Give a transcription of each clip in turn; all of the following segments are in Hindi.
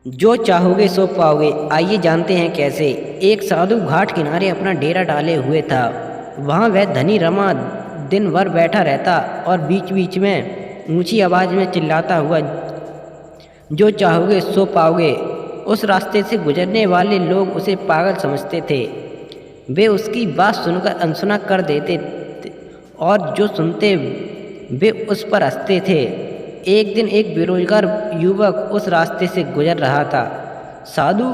जो चाहोगे सो पाओगे। आइए जानते हैं कैसे। एक साधु घाट किनारे अपना डेरा डाले हुए था। वहाँ वह धनी रमा दिन भर बैठा रहता और बीच बीच में ऊंची आवाज़ में चिल्लाता हुआ, जो चाहोगे सो पाओगे। उस रास्ते से गुजरने वाले लोग उसे पागल समझते थे। वे उसकी बात सुनकर अनसुना कर देते और जो सुनते वे उस पर हंसते थे। एक दिन एक बेरोजगार युवक उस रास्ते से गुजर रहा था। साधु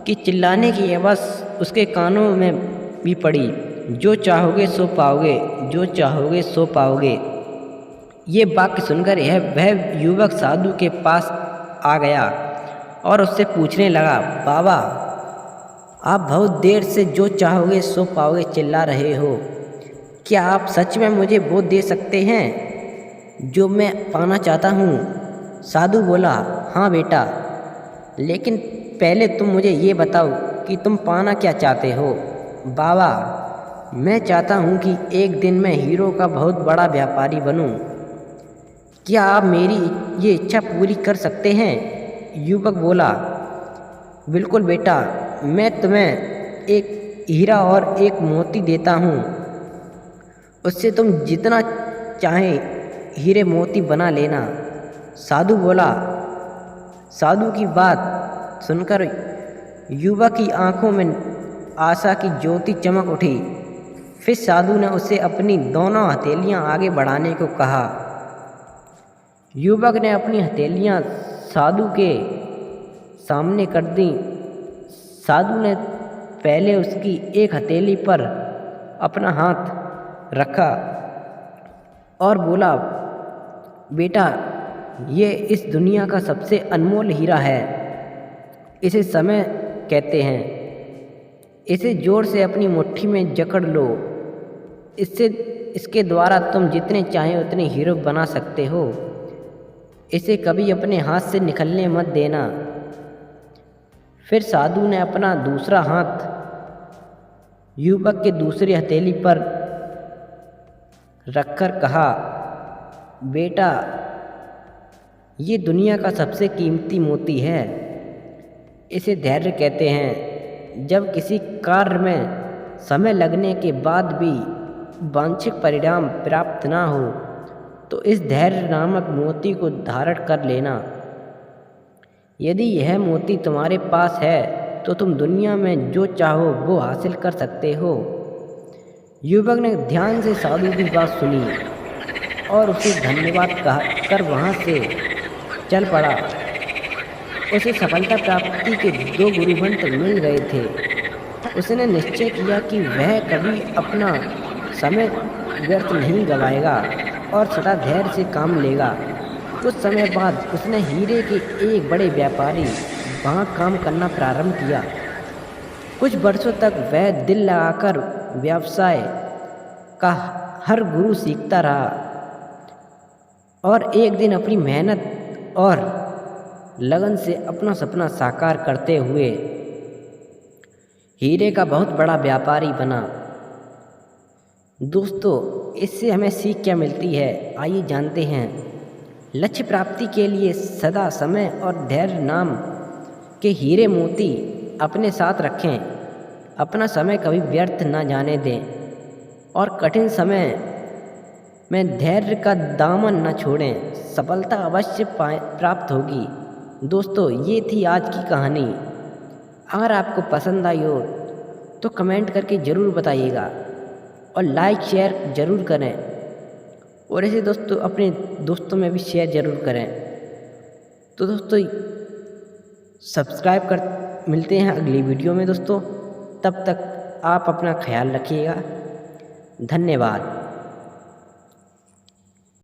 की चिल्लाने की आवाज़ उसके कानों में भी पड़ी, जो चाहोगे सो पाओगे, जो चाहोगे सो पाओगे। ये वाक्य सुनकर वह युवक साधु के पास आ गया और उससे पूछने लगा, बाबा, आप बहुत देर से जो चाहोगे सो पाओगे चिल्ला रहे हो। क्या आप सच में मुझे वो दे सकते हैं जो मैं पाना चाहता हूँ? साधु बोला, हाँ बेटा, लेकिन पहले तुम मुझे ये बताओ कि तुम पाना क्या चाहते हो। बाबा, मैं चाहता हूँ कि एक दिन मैं हीरो का बहुत बड़ा व्यापारी बनूँ। क्या आप मेरी ये इच्छा पूरी कर सकते हैं? युवक बोला, बिल्कुल बेटा, मैं तुम्हें एक हीरा और एक मोती देता हूँ। उससे तुम जितना चाहें हीरे मोती बना लेना। साधु बोला। साधु की बात सुनकर युवक की आंखों में आशा की ज्योति चमक उठी। फिर साधु ने उसे अपनी दोनों हथेलियां आगे बढ़ाने को कहा। युवक ने अपनी हथेलियां साधु के सामने कर दी। साधु ने पहले उसकी एक हथेली पर अपना हाथ रखा और बोला, बेटा, ये इस दुनिया का सबसे अनमोल हीरा है। इसे समय कहते हैं। इसे जोर से अपनी मुट्ठी में जकड़ लो। इसके द्वारा तुम जितने चाहें उतने हीरो बना सकते हो। इसे कभी अपने हाथ से निकलने मत देना। फिर साधु ने अपना दूसरा हाथ युवक के दूसरी हथेली पर रखकर कहा, बेटा, ये दुनिया का सबसे कीमती मोती है। इसे धैर्य कहते हैं। जब किसी कार्य में समय लगने के बाद भी वांछित परिणाम प्राप्त ना हो तो इस धैर्य नामक मोती को धारण कर लेना। यदि यह मोती तुम्हारे पास है तो तुम दुनिया में जो चाहो वो हासिल कर सकते हो। युवक ने ध्यान से साधु की बात सुनी और उसे धन्यवाद कर वहाँ से चल पड़ा। उसे सफलता प्राप्ति के 2 गुरुमंत्र मिल गए थे। उसने निश्चय किया कि वह कभी अपना समय व्यर्थ नहीं गवाएगा और सदा धैर्य से काम लेगा। कुछ समय बाद उसने हीरे के एक बड़े व्यापारी वहाँ काम करना प्रारंभ किया। कुछ वर्षों तक वह दिल लगाकर व्यवसाय का हर गुरु सीखता रहा और एक दिन अपनी मेहनत और लगन से अपना सपना साकार करते हुए हीरे का बहुत बड़ा व्यापारी बना। दोस्तों, इससे हमें सीख क्या मिलती है, आइए जानते हैं। लक्ष्य प्राप्ति के लिए सदा समय और धैर्य नाम के हीरे मोती अपने साथ रखें। अपना समय कभी व्यर्थ न जाने दें और कठिन समय में धैर्य का दामन न छोड़ें। सफलता अवश्य प्राप्त होगी। दोस्तों, ये थी आज की कहानी। अगर आपको पसंद आई हो तो कमेंट करके ज़रूर बताइएगा और लाइक शेयर ज़रूर करें और ऐसे दोस्तों अपने दोस्तों में भी शेयर ज़रूर करें। तो दोस्तों, सब्सक्राइब कर मिलते हैं अगली वीडियो में दोस्तों। तब तक आप अपना ख्याल रखिएगा। धन्यवाद।